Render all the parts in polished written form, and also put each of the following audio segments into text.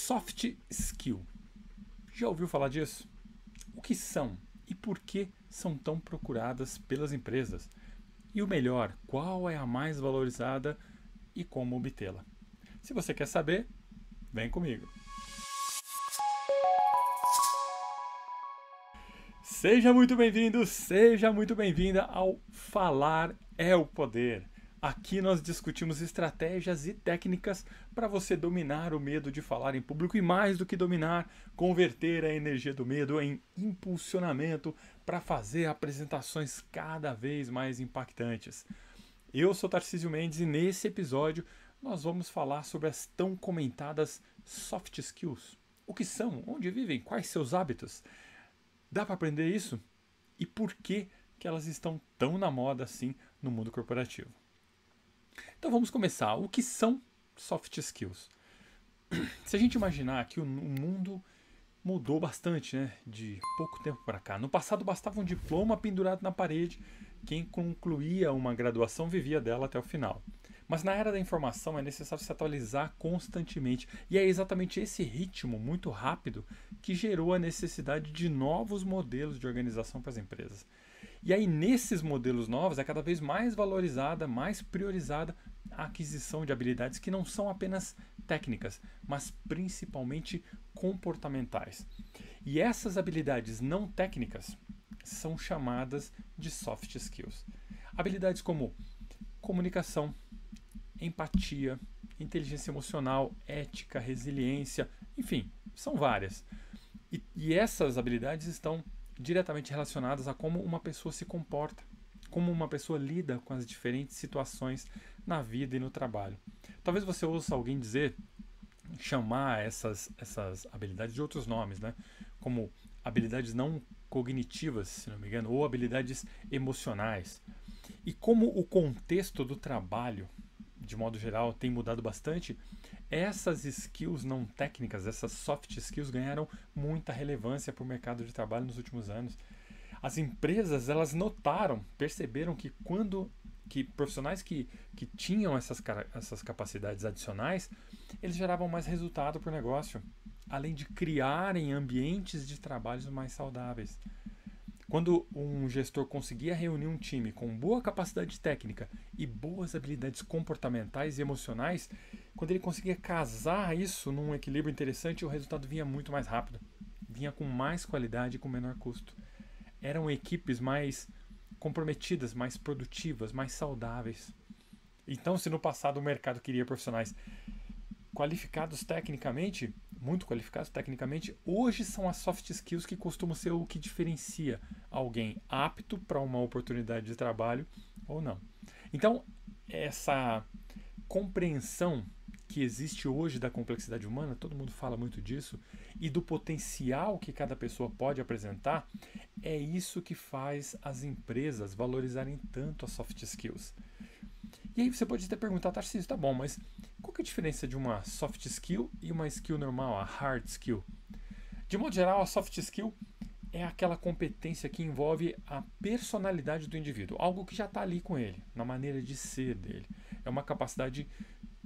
Soft skill. Já ouviu falar disso? O que são e por que são tão procuradas pelas empresas? E o melhor, qual é a mais valorizada e como obtê-la? Se você quer saber, vem comigo. Seja muito bem-vindo, seja muito bem-vinda ao Falar é o Poder. Aqui nós discutimos estratégias e técnicas para você dominar o medo de falar em público e, mais do que dominar, converter a energia do medo em impulsionamento para fazer apresentações cada vez mais impactantes. Eu sou Tarcísio Mendes e nesse episódio nós vamos falar sobre as tão comentadas soft skills. O que são? Onde vivem? Quais seus hábitos? Dá para aprender isso? E por que elas estão tão na moda assim no mundo corporativo? Então vamos começar. O que são soft skills? Se a gente imaginar que o mundo mudou bastante, né, de pouco tempo para cá. No passado bastava um diploma pendurado na parede. Quem concluía uma graduação vivia dela até o final. Mas na era da informação é necessário se atualizar constantemente. E é exatamente esse ritmo muito rápido que gerou a necessidade de novos modelos de organização para as empresas. E aí, nesses modelos novos, é cada vez mais valorizada, mais priorizada a aquisição de habilidades que não são apenas técnicas, mas principalmente comportamentais. E essas habilidades não técnicas são chamadas de soft skills. Habilidades como comunicação, empatia, inteligência emocional, ética, resiliência, enfim, são várias. E essas habilidades estão diretamente relacionadas a como uma pessoa se comporta, como uma pessoa lida com as diferentes situações na vida e no trabalho. Talvez você ouça alguém chamar essas habilidades de outros nomes, né? Como habilidades não cognitivas, se não me engano, ou habilidades emocionais. E como o contexto do trabalho, de modo geral, tem mudado bastante, essas skills não técnicas, essas soft skills ganharam muita relevância para o mercado de trabalho nos últimos anos. As empresas, elas perceberam que profissionais que tinham essas capacidades adicionais, eles geravam mais resultado para o negócio, além de criarem ambientes de trabalho mais saudáveis. Quando um gestor conseguia reunir um time com boa capacidade técnica e boas habilidades comportamentais e emocionais, quando ele conseguia casar isso num equilíbrio interessante, o resultado vinha muito mais rápido, vinha com mais qualidade e com menor custo. Eram equipes mais comprometidas, mais produtivas, mais saudáveis. Então, se no passado o mercado queria profissionais qualificados tecnicamente, muito qualificados tecnicamente, hoje são as soft skills que costumam ser o que diferencia alguém apto para uma oportunidade de trabalho ou não. Então, essa compreensão que existe hoje da complexidade humana, todo mundo fala muito disso, e do potencial que cada pessoa pode apresentar, é isso que faz as empresas valorizarem tanto as soft skills. E aí você pode até perguntar, Tarcísio, tá bom, mas qual que é a diferença de uma soft skill e uma skill normal, a hard skill? De modo geral, a soft skill é aquela competência que envolve a personalidade do indivíduo, algo que já está ali com ele, na maneira de ser dele. É uma capacidade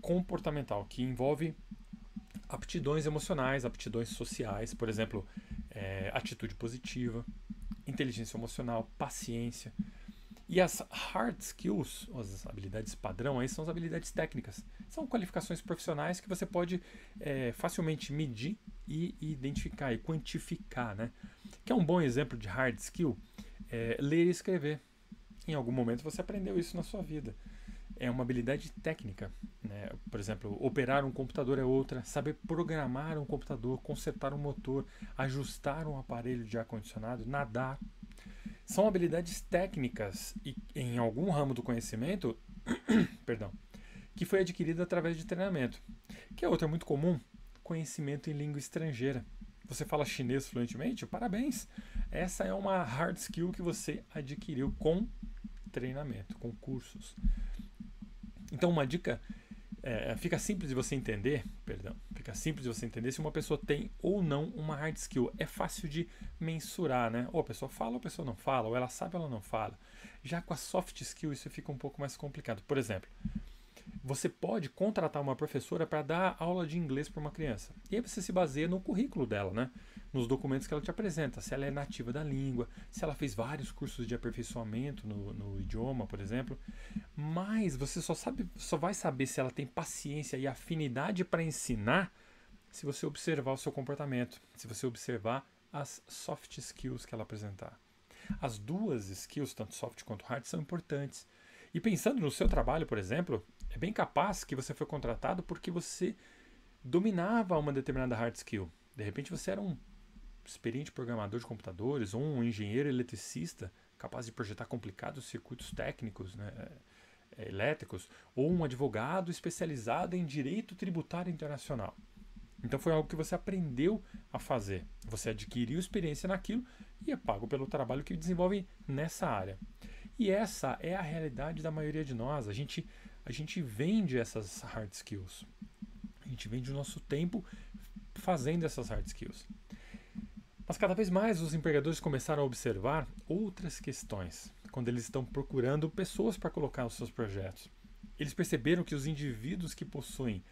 comportamental que envolve aptidões emocionais, aptidões sociais, por exemplo, atitude positiva, inteligência emocional, paciência. E as hard skills, as habilidades padrão, aí são as habilidades técnicas. São qualificações profissionais que você pode facilmente medir e identificar e quantificar, né? Que é um bom exemplo de hard skill, ler e escrever. Em algum momento você aprendeu isso na sua vida. É uma habilidade técnica, né? Por exemplo, operar um computador é outra, saber programar um computador, consertar um motor, ajustar um aparelho de ar-condicionado, nadar. São habilidades técnicas e em algum ramo do conhecimento perdão, que foi adquirida através de treinamento. Que é outra muito comum, conhecimento em língua estrangeira. Você fala chinês fluentemente? Parabéns! Essa é uma hard skill que você adquiriu com treinamento, com cursos. Então uma dica, fica simples de você entender se uma pessoa tem ou não uma hard skill. É fácil de mensurar, né? Ou a pessoa fala ou a pessoa não fala, ou ela sabe ou ela não fala. Já com a soft skill isso fica um pouco mais complicado. Por exemplo, Você pode contratar uma professora para dar aula de inglês para uma criança. E aí você se baseia no currículo dela, né? Nos documentos que ela te apresenta. Se ela é nativa da língua, se ela fez vários cursos de aperfeiçoamento no idioma, por exemplo. Mas você só vai saber se ela tem paciência e afinidade para ensinar se você observar o seu comportamento, se você observar as soft skills que ela apresentar. As duas skills, tanto soft quanto hard, são importantes. E pensando no seu trabalho, por exemplo, é bem capaz que você foi contratado porque você dominava uma determinada hard skill. De repente você era um experiente programador de computadores ou um engenheiro eletricista capaz de projetar complicados circuitos técnicos, né, elétricos, ou um advogado especializado em direito tributário internacional. Então foi algo que você aprendeu a fazer. Você adquiriu experiência naquilo e é pago pelo trabalho que desenvolve nessa área. E essa é a realidade da maioria de nós. A gente vende essas hard skills. A gente vende o nosso tempo fazendo essas hard skills. Mas cada vez mais os empregadores começaram a observar outras questões quando eles estão procurando pessoas para colocar nos seus projetos. Eles perceberam que os indivíduos que possuem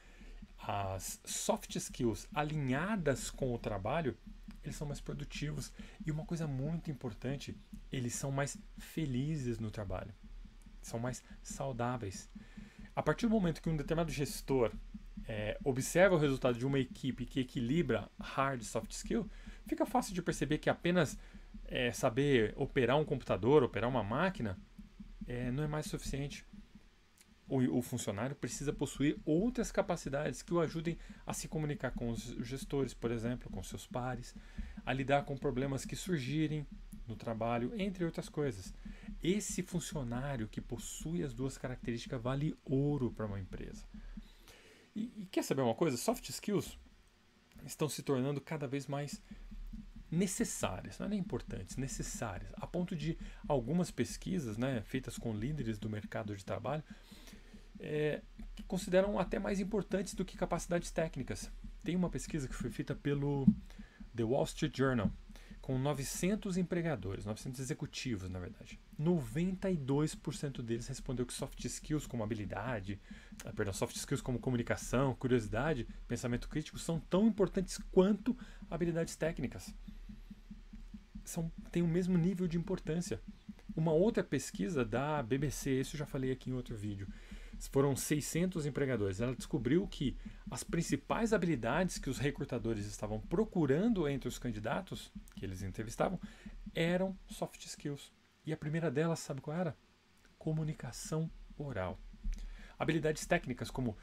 as soft skills alinhadas com o trabalho, eles são mais produtivos. E uma coisa muito importante, eles são mais felizes no trabalho. São mais saudáveis. A partir do momento que um determinado gestor observa o resultado de uma equipe que equilibra hard e soft skill, fica fácil de perceber que apenas saber operar um computador, operar uma máquina, não é mais suficiente. O funcionário precisa possuir outras capacidades que o ajudem a se comunicar com os gestores, por exemplo, com seus pares, a lidar com problemas que surgirem no trabalho, entre outras coisas. Esse funcionário que possui as duas características vale ouro para uma empresa. E quer saber uma coisa? Soft skills estão se tornando cada vez mais necessárias, não é nem importantes, necessárias, a ponto de algumas pesquisas, né, feitas com líderes do mercado de trabalho, que consideram até mais importantes do que capacidades técnicas. Tem uma pesquisa que foi feita pelo The Wall Street Journal, com 900 empregadores, 900 executivos, na verdade. 92% deles respondeu que soft skills como soft skills como comunicação, curiosidade, pensamento crítico são tão importantes quanto habilidades técnicas. Tem o mesmo nível de importância. Uma outra pesquisa da BBC, isso eu já falei aqui em outro vídeo, foram 600 empregadores. Ela descobriu que as principais habilidades que os recrutadores estavam procurando entre os candidatos que eles entrevistavam eram soft skills. E a primeira delas, sabe qual era? Comunicação oral. Habilidades técnicas como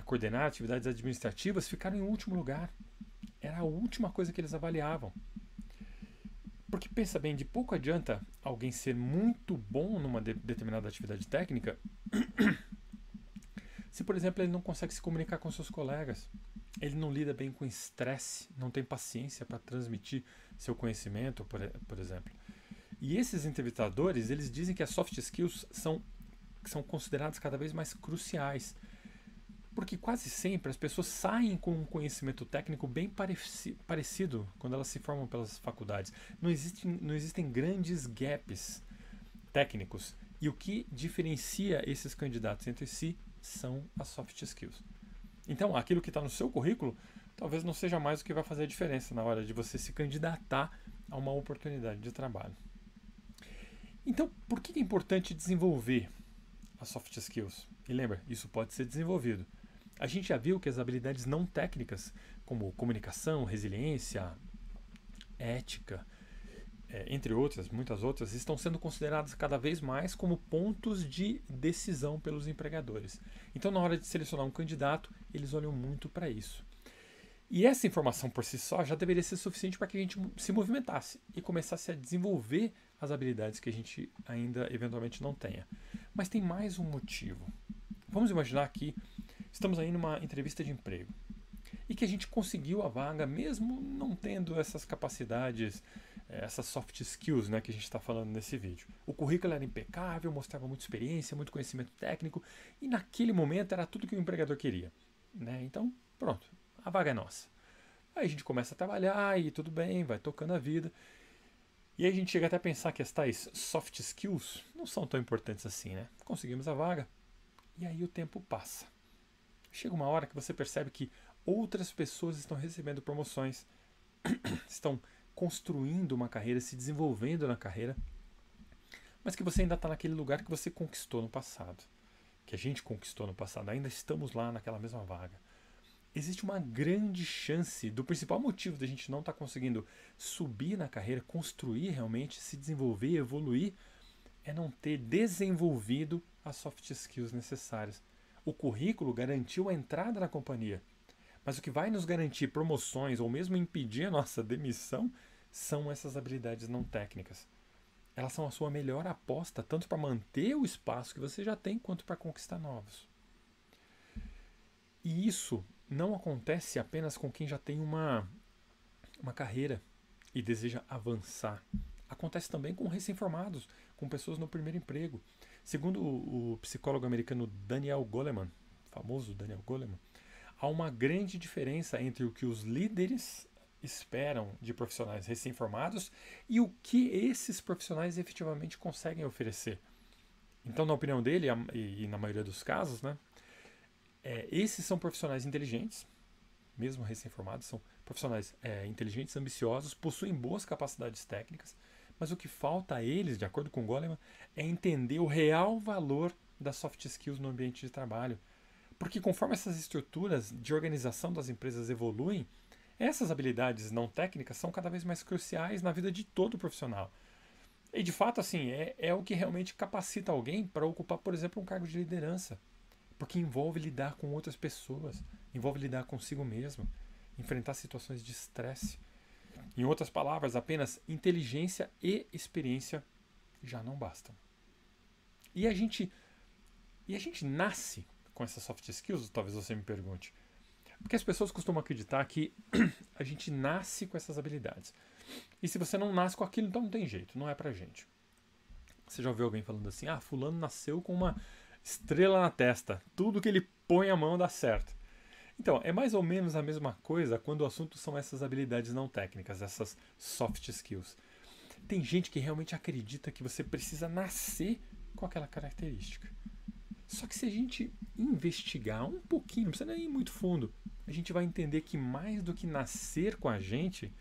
coordenar atividades administrativas ficaram em último lugar. Era a última coisa que eles avaliavam. Porque pensa bem, de pouco adianta alguém ser muito bom numa determinada atividade técnica se, por exemplo, ele não consegue se comunicar com seus colegas, ele não lida bem com estresse, não tem paciência para transmitir seu conhecimento, por exemplo. E esses entrevistadores, eles dizem que as soft skills são consideradas cada vez mais cruciais, porque quase sempre as pessoas saem com um conhecimento técnico bem parecido quando elas se formam pelas faculdades. Não existem grandes gaps técnicos. E o que diferencia esses candidatos entre si são as soft skills. Então, aquilo que está no seu currículo talvez não seja mais o que vai fazer a diferença na hora de você se candidatar a uma oportunidade de trabalho. Então, por que é importante desenvolver as soft skills? E lembra, isso pode ser desenvolvido. A gente já viu que as habilidades não técnicas, como comunicação, resiliência, ética, entre outras, muitas outras, estão sendo consideradas cada vez mais como pontos de decisão pelos empregadores. Então, na hora de selecionar um candidato, eles olham muito para isso. E essa informação por si só já deveria ser suficiente para que a gente se movimentasse e começasse a desenvolver as habilidades que a gente ainda eventualmente não tenha. Mas tem mais um motivo. Vamos imaginar que estamos aí numa entrevista de emprego e que a gente conseguiu a vaga mesmo não tendo essas capacidades, essas soft skills, né, que a gente está falando nesse vídeo. O currículo era impecável, mostrava muita experiência, muito conhecimento técnico e naquele momento era tudo que o empregador queria, né? Então, pronto, a vaga é nossa. Aí a gente começa a trabalhar e tudo bem, vai tocando a vida. E aí a gente chega até a pensar que as tais soft skills não são tão importantes assim, né? Conseguimos a vaga E aí o tempo passa. Chega uma hora que você percebe que outras pessoas estão recebendo promoções, estão construindo uma carreira, se desenvolvendo na carreira, mas que você ainda está naquele lugar que você conquistou no passado, que a gente conquistou no passado, ainda estamos lá naquela mesma vaga. Existe uma grande chance do principal motivo da gente não estar conseguindo subir na carreira, construir realmente, se desenvolver, evoluir, é não ter desenvolvido as soft skills necessárias. O currículo garantiu a entrada na companhia, mas o que vai nos garantir promoções ou mesmo impedir a nossa demissão são essas habilidades não técnicas. Elas são a sua melhor aposta, tanto para manter o espaço que você já tem, quanto para conquistar novos. E isso não acontece apenas com quem já tem uma carreira e deseja avançar. Acontece também com recém-formados, com pessoas no primeiro emprego. Segundo o psicólogo americano Daniel Goleman, famoso Daniel Goleman, há uma grande diferença entre o que os líderes esperam de profissionais recém-formados e o que esses profissionais efetivamente conseguem oferecer. Então, na opinião dele, e na maioria dos casos, né, esses são profissionais inteligentes, mesmo recém-formados, são profissionais inteligentes, ambiciosos, possuem boas capacidades técnicas, mas o que falta a eles, de acordo com Goleman, é entender o real valor das soft skills no ambiente de trabalho. Porque conforme essas estruturas de organização das empresas evoluem, essas habilidades não técnicas são cada vez mais cruciais na vida de todo profissional. E de fato, assim, é o que realmente capacita alguém para ocupar, por exemplo, um cargo de liderança. Porque envolve lidar com outras pessoas, envolve lidar consigo mesmo, enfrentar situações de estresse. Em outras palavras, apenas inteligência e experiência já não bastam. E a gente nasce com essas soft skills, talvez você me pergunte. Porque as pessoas costumam acreditar que a gente nasce com essas habilidades. E se você não nasce com aquilo, então não tem jeito, não é pra gente. Você já ouviu alguém falando assim, fulano nasceu com uma estrela na testa, tudo que ele põe a mão dá certo. Então, é mais ou menos a mesma coisa quando o assunto são essas habilidades não técnicas, essas soft skills. Tem gente que realmente acredita que você precisa nascer com aquela característica. Só que se a gente investigar um pouquinho, não precisa nem ir muito fundo, a gente vai entender que mais do que nascer com a gente,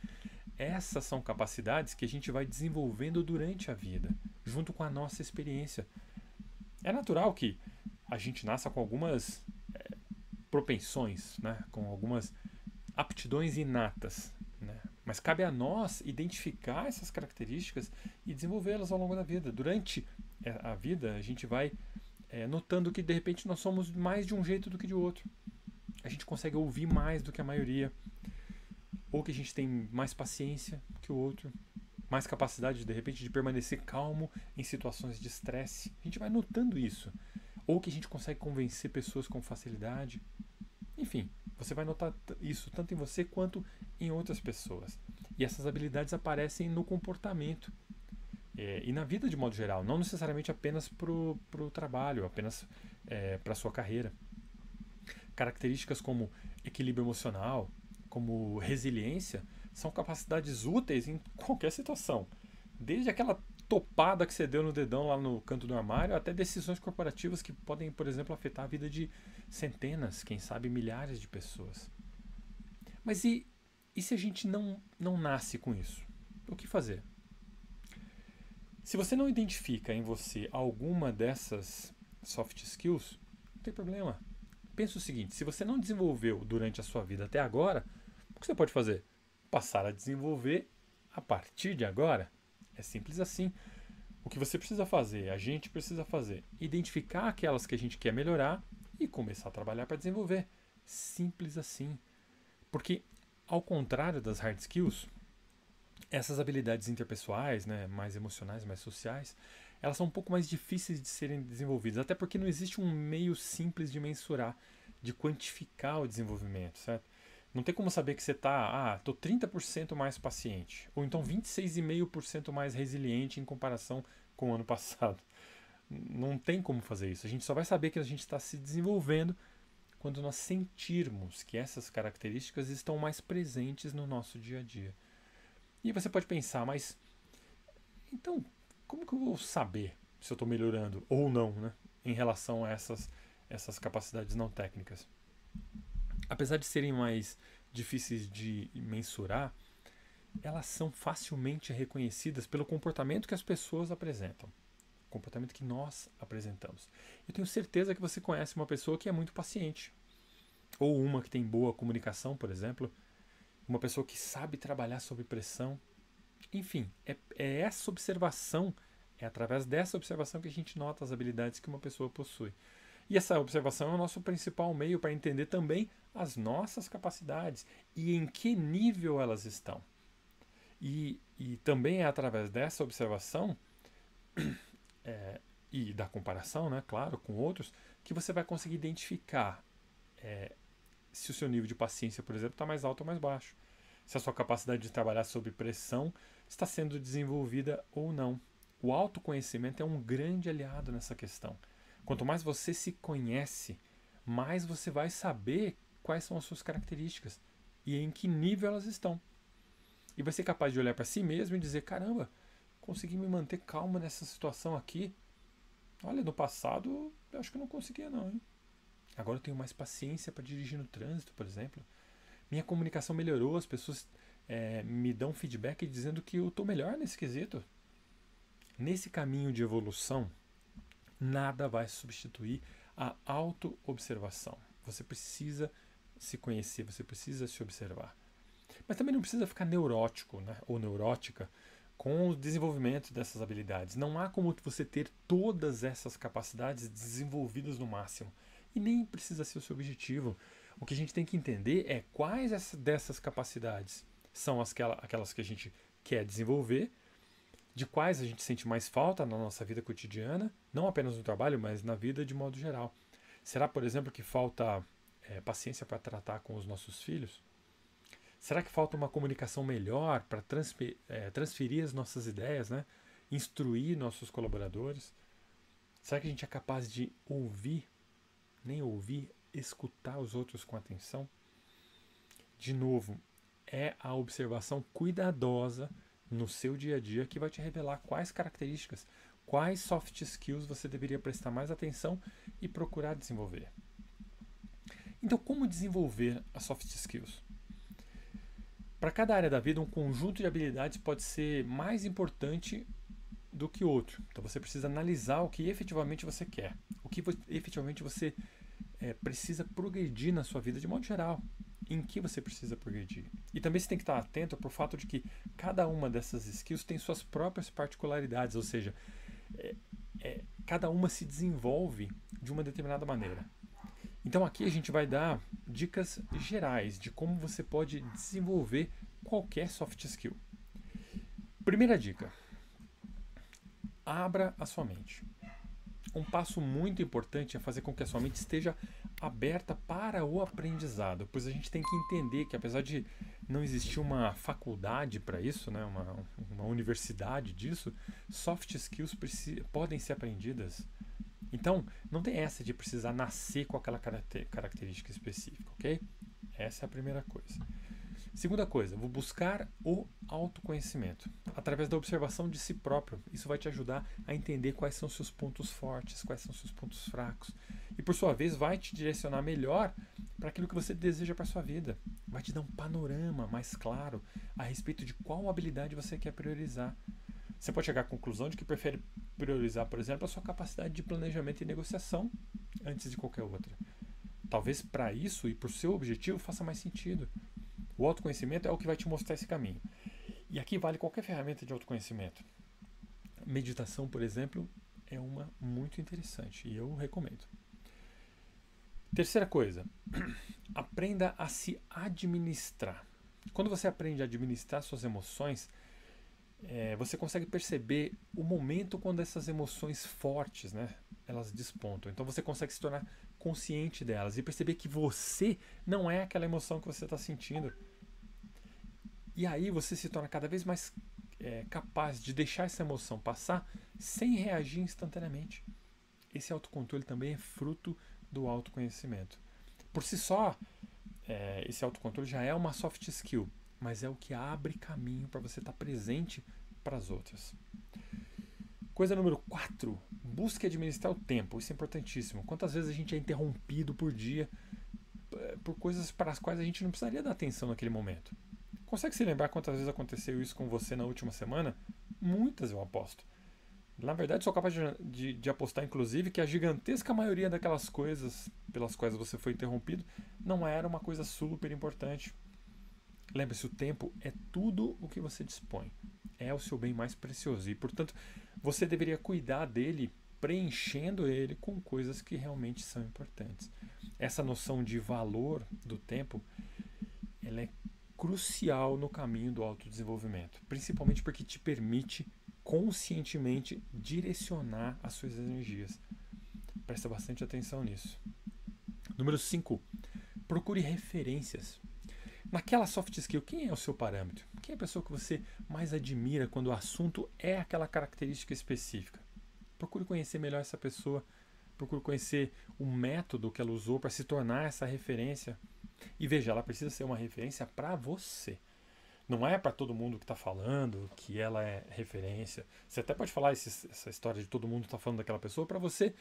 essas são capacidades que a gente vai desenvolvendo durante a vida, junto com a nossa experiência. É natural que a gente nasça com algumas propensões, né? Com algumas aptidões inatas, né? Mas cabe a nós identificar essas características e desenvolvê-las ao longo da vida. Durante a vida, a gente vai notando que de repente nós somos mais de um jeito do que de outro. A gente consegue ouvir mais do que a maioria, ou que a gente tem mais paciência que o outro, mais capacidade de repente de permanecer calmo em situações de estresse. A gente vai notando isso. Ou que a gente consegue convencer pessoas com facilidade. Enfim, você vai notar isso tanto em você quanto em outras pessoas. E essas habilidades aparecem no comportamento. E na vida de modo geral, não necessariamente apenas para o trabalho, apenas para a sua carreira. Características como equilíbrio emocional, como resiliência, são capacidades úteis em qualquer situação. Desde aquela topada que você deu no dedão lá no canto do armário, até decisões corporativas que podem, por exemplo, afetar a vida de centenas, quem sabe milhares de pessoas. Mas e se a gente não nasce com isso? O que fazer? Se você não identifica em você alguma dessas soft skills, não tem problema. Pensa o seguinte, se você não desenvolveu durante a sua vida até agora, o que você pode fazer? Passar a desenvolver a partir de agora. É simples assim. O que você precisa fazer, a gente precisa fazer, identificar aquelas que a gente quer melhorar e começar a trabalhar para desenvolver. Simples assim. Porque, ao contrário das hard skills, essas habilidades interpessoais, né, mais emocionais, mais sociais, elas são um pouco mais difíceis de serem desenvolvidas, até porque não existe um meio simples de mensurar, de quantificar o desenvolvimento, certo? Não tem como saber que você está, tô 30% mais paciente, ou então 26,5% mais resiliente em comparação com o ano passado. Não tem como fazer isso. A gente só vai saber que a gente está se desenvolvendo quando nós sentirmos que essas características estão mais presentes no nosso dia a dia. E você pode pensar, mas então, como que eu vou saber se eu estou melhorando ou não, né, em relação a essas essas capacidades não técnicas. Apesar de serem mais difíceis de mensurar, elas são facilmente reconhecidas pelo comportamento que as pessoas apresentam, o comportamento que nós apresentamos. Eu tenho certeza que você conhece uma pessoa que é muito paciente, ou uma que tem boa comunicação, por exemplo, uma pessoa que sabe trabalhar sob pressão. Enfim, é essa observação, é através dessa observação que a gente nota as habilidades que uma pessoa possui. E essa observação é o nosso principal meio para entender também as nossas capacidades e em que nível elas estão. E também é através dessa observação e da comparação, né, claro, com outros, que você vai conseguir identificar se o seu nível de paciência, por exemplo, está mais alto ou mais baixo. Se a sua capacidade de trabalhar sob pressão está sendo desenvolvida ou não. O autoconhecimento é um grande aliado nessa questão. Quanto mais você se conhece, mais você vai saber quais são as suas características e em que nível elas estão. E vai ser capaz de olhar para si mesmo e dizer, caramba, consegui me manter calmo nessa situação aqui. Olha, no passado eu acho que eu não conseguia não, hein? Agora eu tenho mais paciência para dirigir no trânsito, por exemplo. Minha comunicação melhorou, as pessoas me dão feedback dizendo que eu estou melhor nesse quesito. Nesse caminho de evolução, nada vai substituir a auto-observação. Você precisa se conhecer, você precisa se observar. Mas também não precisa ficar neurótico, né, ou neurótica com o desenvolvimento dessas habilidades. Não há como você ter todas essas capacidades desenvolvidas no máximo. E nem precisa ser o seu objetivo. O que a gente tem que entender é quais dessas capacidades são aquelas que a gente quer desenvolver, de quais a gente sente mais falta na nossa vida cotidiana, não apenas no trabalho, mas na vida de modo geral. Será, por exemplo, que falta paciência para tratar com os nossos filhos? Será que falta uma comunicação melhor para transferir as nossas ideias, né? Instruir nossos colaboradores? Será que a gente é capaz de escutar os outros com atenção? De novo, é a observação cuidadosa no seu dia a dia que vai te revelar quais características, quais soft skills você deveria prestar mais atenção e procurar desenvolver. Então, como desenvolver as soft skills? Para cada área da vida, um conjunto de habilidades pode ser mais importante do que outro. Então, você precisa analisar o que efetivamente você quer, o que efetivamente você precisa progredir na sua vida de modo geral, em que você precisa progredir. E também você tem que estar atento para o fato de que cada uma dessas skills tem suas próprias particularidades, ou seja, cada uma se desenvolve de uma determinada maneira. Então aqui a gente vai dar dicas gerais de como você pode desenvolver qualquer soft skill. Primeira dica: abra a sua mente. Um passo muito importante é fazer com que a sua mente esteja aberta para o aprendizado, pois a gente tem que entender que, apesar de não existir uma faculdade para isso, né, uma universidade disso, soft skills podem ser aprendidas. Então, não tem essa de precisar nascer com aquela característica específica, ok? Essa é a primeira coisa. Segunda coisa, vou buscar o autoconhecimento através da observação de si próprio. Isso vai te ajudar a entender quais são seus pontos fortes, quais são seus pontos fracos. E por sua vez vai te direcionar melhor para aquilo que você deseja para a sua vida. Vai te dar um panorama mais claro a respeito de qual habilidade você quer priorizar. Você pode chegar à conclusão de que prefere priorizar, por exemplo, a sua capacidade de planejamento e negociação antes de qualquer outra. Talvez para isso e para o seu objetivo faça mais sentido. O autoconhecimento é o que vai te mostrar esse caminho. E aqui vale qualquer ferramenta de autoconhecimento. Meditação, por exemplo, é uma muito interessante e eu recomendo. Terceira coisa, aprenda a se administrar. Quando você aprende a administrar suas emoções, você consegue perceber o momento quando essas emoções fortes, né, elas despontam. Então você consegue se tornar consciente delas e perceber que você não é aquela emoção que você está sentindo. E aí você se torna cada vez mais capaz de deixar essa emoção passar sem reagir instantaneamente. Esse autocontrole também é fruto do autoconhecimento. Por si só, esse autocontrole já é uma soft skill, mas é o que abre caminho para você estar presente para as outras. Coisa número 4, busque administrar o tempo. Isso é importantíssimo. Quantas vezes a gente é interrompido por dia por coisas para as quais a gente não precisaria dar atenção naquele momento? Consegue se lembrar quantas vezes aconteceu isso com você na última semana? Muitas, eu aposto. Na verdade, sou capaz de apostar, inclusive, que a gigantesca maioria daquelas coisas pelas quais você foi interrompido não era uma coisa super importante. Lembre-se, o tempo é tudo o que você dispõe. É o seu bem mais precioso. E, portanto, você deveria cuidar dele preenchendo ele com coisas que realmente são importantes. Essa noção de valor do tempo, ela é crucial no caminho do autodesenvolvimento. Principalmente porque te permite conscientemente direcionar as suas energias. Presta bastante atenção nisso. Número 5. Procure referências. Naquela soft skill, quem é o seu parâmetro? Quem é a pessoa que você mais admira quando o assunto é aquela característica específica? Procure conhecer melhor essa pessoa. Procure conhecer o método que ela usou para se tornar essa referência. E veja, ela precisa ser uma referência para você. Não é para todo mundo que está falando que ela é referência. Você até pode falar essa história de todo mundo estar falando daquela pessoa para você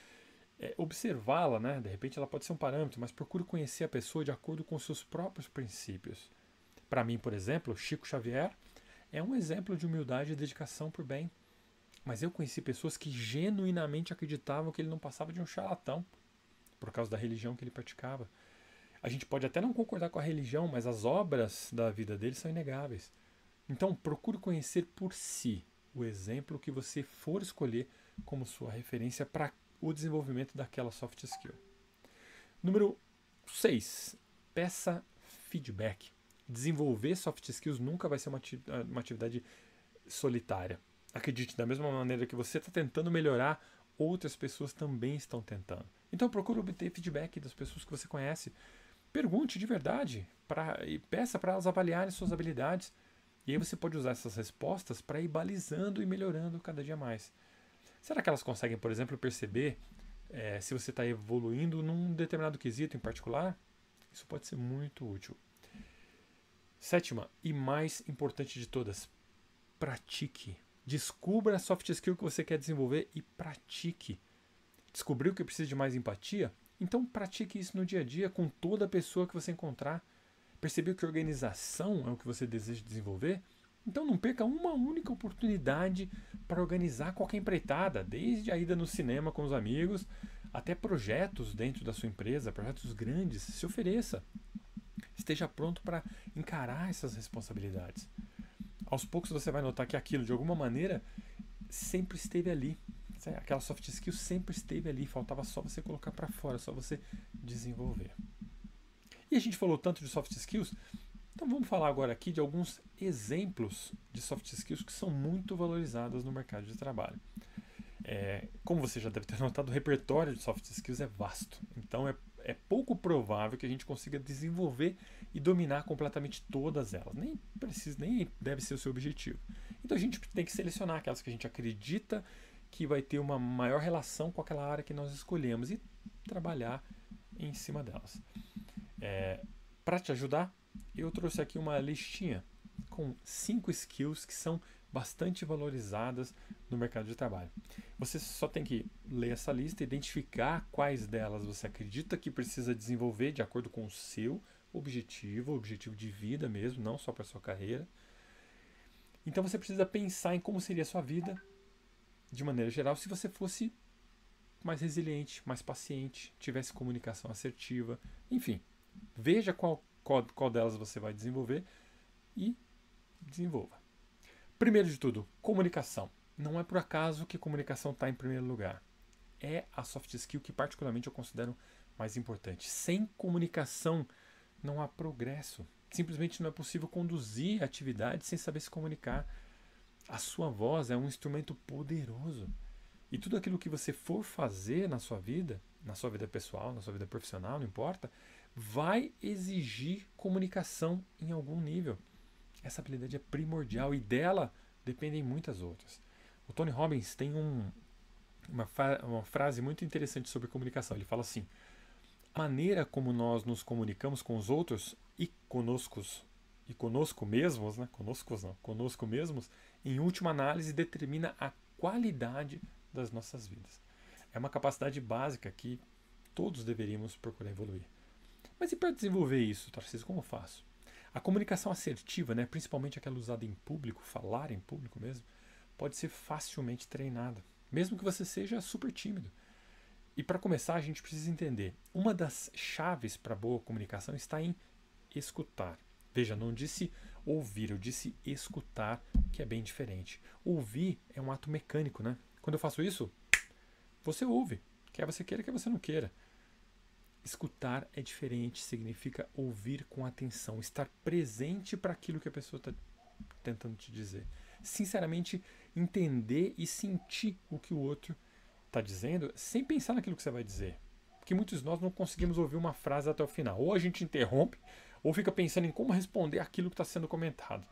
observá-la, né? De repente ela pode ser um parâmetro, mas procure conhecer a pessoa de acordo com seus próprios princípios. Para mim, por exemplo, Chico Xavier é um exemplo de humildade e dedicação por bem. Mas eu conheci pessoas que genuinamente acreditavam que ele não passava de um charlatão por causa da religião que ele praticava. A gente pode até não concordar com a religião, mas as obras da vida dele são inegáveis. Então, procure conhecer por si o exemplo que você for escolher como sua referência para o desenvolvimento daquela soft skill. Número 6. Peça feedback. Desenvolver soft skills nunca vai ser uma atividade solitária. Acredite, da mesma maneira que você está tentando melhorar, outras pessoas também estão tentando. Então procure obter feedback das pessoas que você conhece. Pergunte de verdade e peça para elas avaliarem suas habilidades. E aí você pode usar essas respostas para ir balizando e melhorando cada dia mais. Será que elas conseguem, por exemplo, perceber se você está evoluindo num determinado quesito em particular? Isso pode ser muito útil. 7ª e mais importante de todas, pratique. Descubra a soft skill que você quer desenvolver e pratique. Descobriu que precisa de mais empatia? Então pratique isso no dia a dia com toda pessoa que você encontrar. Percebeu que organização é o que você deseja desenvolver? Então não perca uma única oportunidade para organizar qualquer empreitada, desde a ida no cinema com os amigos, até projetos dentro da sua empresa, projetos grandes. Se ofereça. Esteja pronto para encarar essas responsabilidades. Aos poucos você vai notar que aquilo, de alguma maneira, sempre esteve ali. Aquela soft skill sempre esteve ali. Faltava só você colocar para fora, só você desenvolver. E a gente falou tanto de soft skills, então vamos falar agora aqui de alguns exemplos de soft skills que são muito valorizadas no mercado de trabalho. Como você já deve ter notado, o repertório de soft skills é vasto. Então é pouco provável que a gente consiga desenvolver e dominar completamente todas elas. Nem deve ser o seu objetivo. Então a gente tem que selecionar aquelas que a gente acredita que vai ter uma maior relação com aquela área que nós escolhemos e trabalhar em cima delas. Para te ajudar, eu trouxe aqui uma listinha com 5 skills que são bastante valorizadas no mercado de trabalho. Você só tem que ler essa lista, identificar quais delas você acredita que precisa desenvolver de acordo com o seu objetivo de vida mesmo, não só para a sua carreira. Então você precisa pensar em como seria a sua vida, de maneira geral, se você fosse mais resiliente, mais paciente, tivesse comunicação assertiva, enfim. Veja qual delas você vai desenvolver e desenvolva. Primeiro de tudo, comunicação. Não é por acaso que comunicação está em primeiro lugar. É a soft skill que particularmente eu considero mais importante. Sem comunicação não há progresso. Simplesmente não é possível conduzir atividades sem saber se comunicar. A sua voz é um instrumento poderoso. E tudo aquilo que você for fazer na sua vida pessoal, na sua vida profissional, não importa, vai exigir comunicação em algum nível. Essa habilidade é primordial e dela dependem muitas outras. O Tony Robbins tem uma frase muito interessante sobre comunicação. Ele fala assim: a maneira como nós nos comunicamos com os outros e conosco mesmos, em última análise, determina a qualidade das nossas vidas. É uma capacidade básica que todos deveríamos procurar evoluir. Mas e para desenvolver isso, Tarcísio, como eu faço? A comunicação assertiva, né, principalmente aquela usada em público, falar em público mesmo, pode ser facilmente treinada, mesmo que você seja super tímido. E para começar, a gente precisa entender, uma das chaves para boa comunicação está em escutar. Veja, não disse ouvir, eu disse escutar, que é bem diferente. Ouvir é um ato mecânico, né? Quando eu faço isso, você ouve, quer você queira, quer você não queira. Escutar é diferente, significa ouvir com atenção, estar presente para aquilo que a pessoa está tentando te dizer. Sinceramente, entender e sentir o que o outro está dizendo, sem pensar naquilo que você vai dizer. Porque muitos de nós não conseguimos ouvir uma frase até o final. Ou a gente interrompe, ou fica pensando em como responder aquilo que está sendo comentado.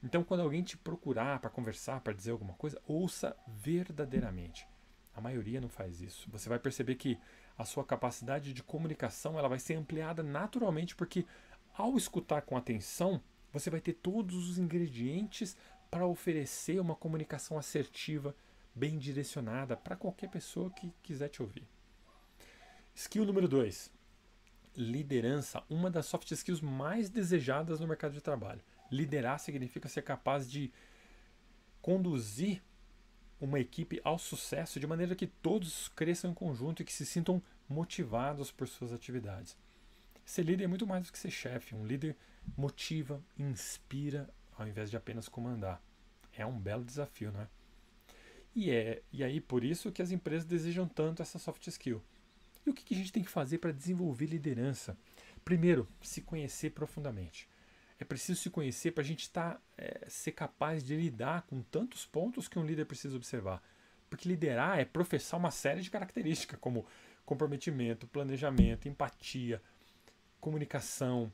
Então, quando alguém te procurar para conversar, para dizer alguma coisa, ouça verdadeiramente. A maioria não faz isso. Você vai perceber que a sua capacidade de comunicação ela vai ser ampliada naturalmente, porque ao escutar com atenção, você vai ter todos os ingredientes para oferecer uma comunicação assertiva, bem direcionada para qualquer pessoa que quiser te ouvir. Skill número 2. Liderança, uma das soft skills mais desejadas no mercado de trabalho. Liderar significa ser capaz de conduzir uma equipe ao sucesso de maneira que todos cresçam em conjunto e que se sintam motivados por suas atividades. Ser líder é muito mais do que ser chefe. Um líder motiva, inspira, ao invés de apenas comandar. É um belo desafio, não é? E aí por isso que as empresas desejam tanto essa soft skill. E o que a gente tem que fazer para desenvolver liderança? Primeiro, se conhecer profundamente. É preciso se conhecer para a gente ser capaz de lidar com tantos pontos que um líder precisa observar. Porque liderar é professar uma série de características, como comprometimento, planejamento, empatia, comunicação,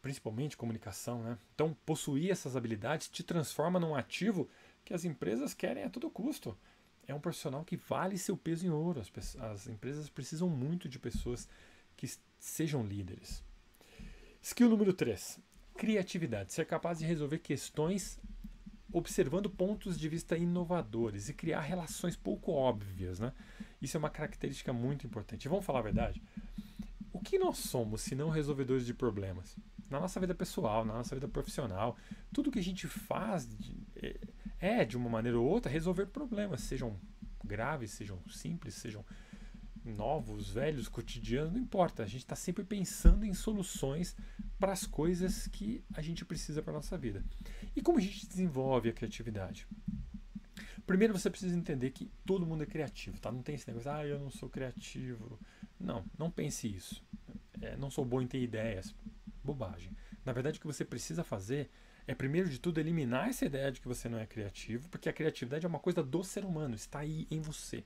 principalmente comunicação, né? Então, possuir essas habilidades te transforma num ativo que as empresas querem a todo custo. É um profissional que vale seu peso em ouro. As empresas precisam muito de pessoas que sejam líderes. Skill número 3. Criatividade. Ser capaz de resolver questões observando pontos de vista inovadores e criar relações pouco óbvias, né? Isso é uma característica muito importante. E vamos falar a verdade? O que nós somos se não resolvedores de problemas? Na nossa vida pessoal, na nossa vida profissional, tudo que a gente faz de uma maneira ou outra resolver problemas, sejam graves, sejam simples, sejam novos, velhos, cotidianos, não importa. A gente está sempre pensando em soluções para as coisas que a gente precisa para a nossa vida. E como a gente desenvolve a criatividade? Primeiro você precisa entender que todo mundo é criativo, tá? Não tem esse negócio, eu não sou criativo. Não pense isso. Não sou bom em ter ideias. Bobagem. Na verdade, o que você precisa fazer é, primeiro de tudo, eliminar essa ideia de que você não é criativo, porque a criatividade é uma coisa do ser humano, está aí em você.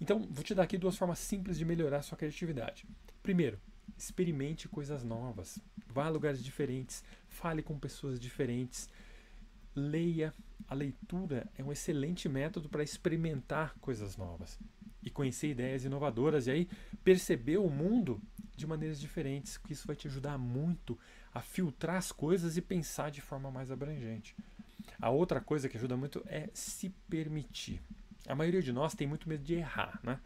Então, vou te dar aqui 2 formas simples de melhorar a sua criatividade. Primeiro, experimente coisas novas. Vá a lugares diferentes, fale com pessoas diferentes, leia. A leitura é um excelente método para experimentar coisas novas e conhecer ideias inovadoras e aí perceber o mundo de maneiras diferentes, que isso vai te ajudar muito a filtrar as coisas e pensar de forma mais abrangente. A outra coisa que ajuda muito é se permitir. A maioria de nós tem muito medo de errar, né?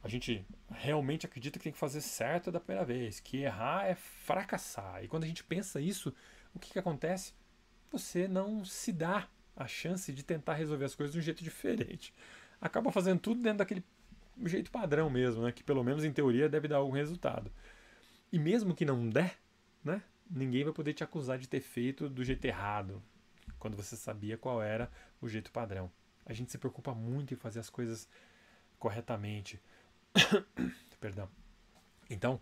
A gente realmente acredita que tem que fazer certo da primeira vez, que errar é fracassar. E quando a gente pensa isso, o que acontece? Você não se dá a chance de tentar resolver as coisas de um jeito diferente. Acaba fazendo tudo dentro daquele jeito padrão mesmo, né? Que pelo menos em teoria deve dar algum resultado. E mesmo que não der, né? Ninguém vai poder te acusar de ter feito do jeito errado, quando você sabia qual era o jeito padrão. A gente se preocupa muito em fazer as coisas corretamente. Perdão. Então,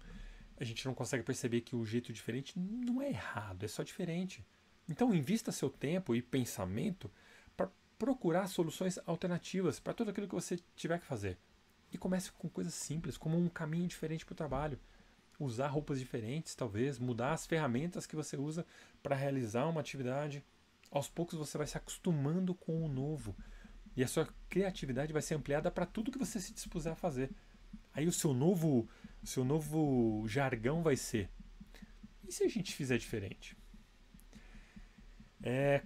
a gente não consegue perceber que o jeito diferente não é errado, é só diferente. Então, invista seu tempo e pensamento para procurar soluções alternativas para tudo aquilo que você tiver que fazer. E comece com coisas simples, como um caminho diferente para o trabalho. Usar roupas diferentes, talvez, mudar as ferramentas que você usa para realizar uma atividade. Aos poucos você vai se acostumando com o novo. E a sua criatividade vai ser ampliada para tudo que você se dispuser a fazer. Aí o seu novo jargão vai ser: e se a gente fizer diferente?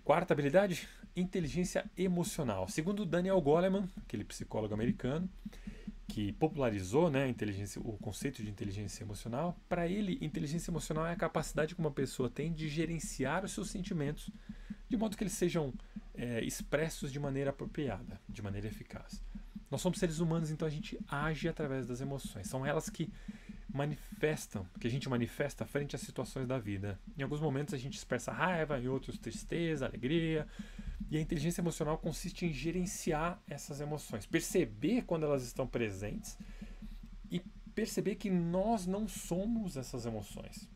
Quarta habilidade, inteligência emocional. Segundo Daniel Goleman, aquele psicólogo americano, que popularizou, né, o conceito de inteligência emocional, para ele, inteligência emocional é a capacidade que uma pessoa tem de gerenciar os seus sentimentos, de modo que eles sejam expressos de maneira apropriada, de maneira eficaz. Nós somos seres humanos, então a gente age através das emoções. São elas que a gente manifesta frente às situações da vida. Em alguns momentos a gente expressa raiva, em outros tristeza, alegria. E a inteligência emocional consiste em gerenciar essas emoções, perceber quando elas estão presentes e perceber que nós não somos essas emoções.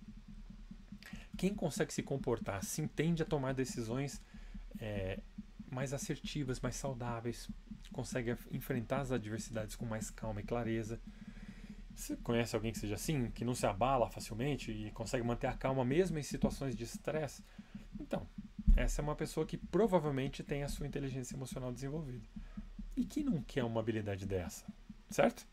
Quem consegue se comportar assim tende a tomar decisões mais assertivas, mais saudáveis, consegue enfrentar as adversidades com mais calma e clareza. Você conhece alguém que seja assim, que não se abala facilmente e consegue manter a calma mesmo em situações de estresse? Então, essa é uma pessoa que provavelmente tem a sua inteligência emocional desenvolvida. E quem não quer uma habilidade dessa? Certo?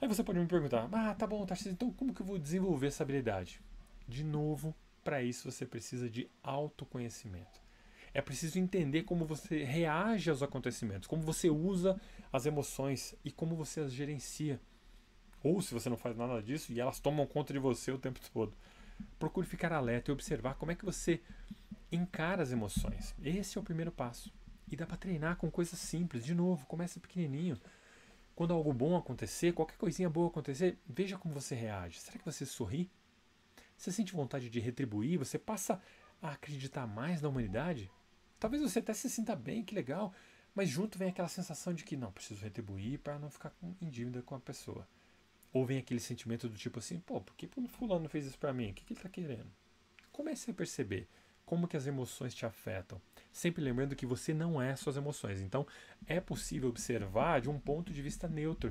Aí você pode me perguntar, tá bom, Tarcísio, então como que eu vou desenvolver essa habilidade? De novo, para isso você precisa de autoconhecimento. É preciso entender como você reage aos acontecimentos, como você usa as emoções e como você as gerencia. Ou se você não faz nada disso e elas tomam conta de você o tempo todo. Procure ficar alerta e observar como é que você encara as emoções. Esse é o primeiro passo. E dá para treinar com coisas simples. De novo, comece pequenininho. Quando algo bom acontecer, qualquer coisinha boa acontecer, veja como você reage. Será que você sorri? Você sente vontade de retribuir? Você passa a acreditar mais na humanidade? Talvez você até se sinta bem, que legal, mas junto vem aquela sensação de que não, preciso retribuir para não ficar em dívida com a pessoa. Ou vem aquele sentimento do tipo assim, por que o fulano fez isso para mim? O que ele está querendo? Comece a perceber como que as emoções te afetam. Sempre lembrando que você não é suas emoções. Então, é possível observar de um ponto de vista neutro.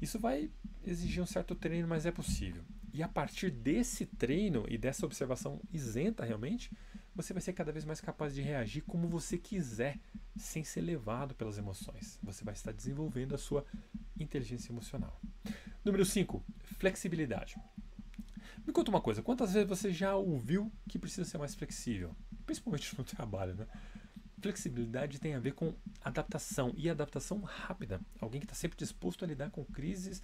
Isso vai exigir um certo treino, mas é possível. E a partir desse treino e dessa observação isenta realmente, você vai ser cada vez mais capaz de reagir como você quiser, sem ser levado pelas emoções. Você vai estar desenvolvendo a sua inteligência emocional. Número 5, flexibilidade. Me conta uma coisa, quantas vezes você já ouviu que precisa ser mais flexível? Principalmente no trabalho, né? Flexibilidade tem a ver com adaptação, e adaptação rápida. Alguém que está sempre disposto a lidar com crises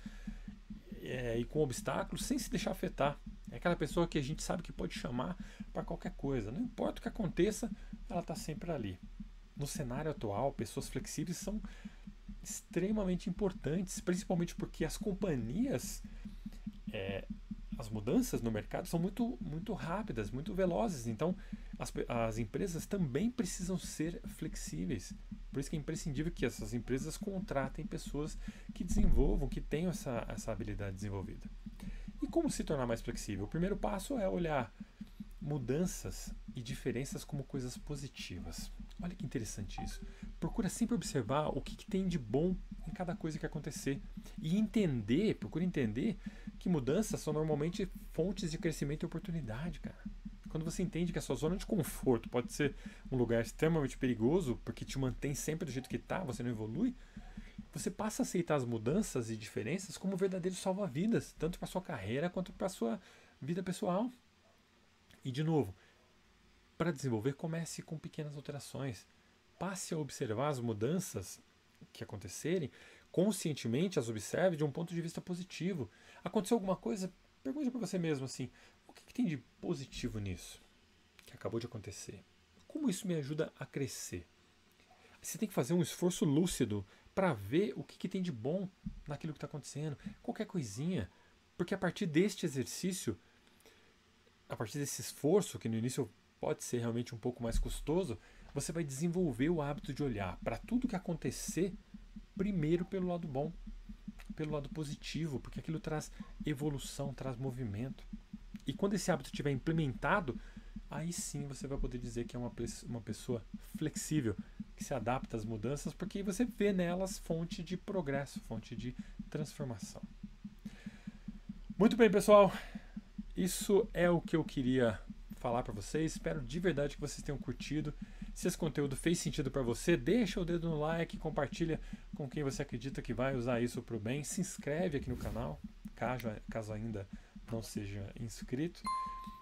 e com obstáculos sem se deixar afetar. É aquela pessoa que a gente sabe que pode chamar para qualquer coisa. Não importa o que aconteça, ela está sempre ali. No cenário atual, pessoas flexíveis são extremamente importantes, principalmente porque as companhias, as mudanças no mercado são muito rápidas, muito velozes. Então, as empresas também precisam ser flexíveis. Por isso que é imprescindível que essas empresas contratem pessoas que desenvolvam, que tenham essa habilidade desenvolvida. E como se tornar mais flexível? O primeiro passo é olhar mudanças e diferenças como coisas positivas. Olha que interessante isso. Procura sempre observar o que tem de bom em cada coisa que acontecer. E procura entender que mudanças são normalmente fontes de crescimento e oportunidade, cara. Quando você entende que a sua zona de conforto pode ser um lugar extremamente perigoso, porque te mantém sempre do jeito que está, você não evolui, você passa a aceitar as mudanças e diferenças como verdadeiros salva-vidas, tanto para sua carreira quanto para sua vida pessoal. E de novo, para desenvolver, comece com pequenas alterações. Passe a observar as mudanças que acontecerem, conscientemente as observe de um ponto de vista positivo. Aconteceu alguma coisa? Pergunte para você mesmo assim, o que tem de positivo nisso que acabou de acontecer? Como isso me ajuda a crescer? Você tem que fazer um esforço lúcido para ver o que tem de bom naquilo que está acontecendo. Qualquer coisinha. Porque a partir deste exercício, a partir desse esforço, que no início pode ser realmente um pouco mais custoso, você vai desenvolver o hábito de olhar para tudo que acontecer primeiro pelo lado bom, pelo lado positivo, porque aquilo traz evolução, traz movimento. E quando esse hábito estiver implementado, aí sim você vai poder dizer que é uma pessoa flexível, que se adapta às mudanças, porque você vê nelas fonte de progresso, fonte de transformação. Muito bem, pessoal. Isso é o que eu queria falar para vocês. Espero de verdade que vocês tenham curtido. Se esse conteúdo fez sentido para você, deixa o dedo no like, compartilha com quem você acredita que vai usar isso para o bem. Se inscreve aqui no canal, caso ainda não seja inscrito.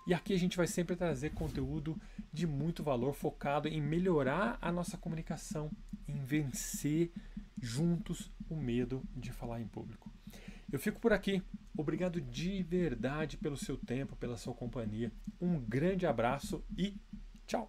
E aqui a gente vai sempre trazer conteúdo de muito valor, focado em melhorar a nossa comunicação, em vencer juntos o medo de falar em público. Eu fico por aqui. Obrigado de verdade pelo seu tempo, pela sua companhia. Um grande abraço e tchau!